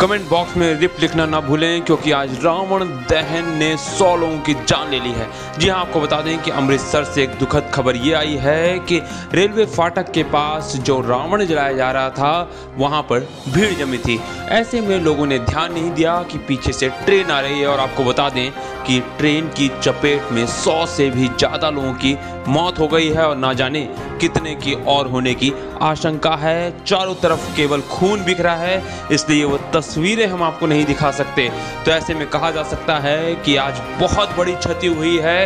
Comment box में rib लिखना ना भूलें, क्योंकि आज रावण दहन ने 100 लोगों की जान ले ली है। जी हाँ, आपको बता दें कि अमृतसर से एक दुखद खबर ये आई है कि रेलवे फाटक के पास जो रावण जलाया जा रहा था वहाँ पर भीड़ जमी थी। ऐसे में लोगों ने ध्यान नहीं दिया कि पीछे से ट्रेन आ रही है, और आपको बता दें कि ट्रेन की चपेट में 100 से भी ज़्यादा लोगों की मौत हो गई है और ना जाने कितने की और होने की आशंका है। चारों तरफ केवल खून बिख रहा है, इसलिए वो तस्वीरें हम आपको नहीं दिखा सकते। तो ऐसे में कहा जा सकता है कि आज बहुत बड़ी क्षति हुई है।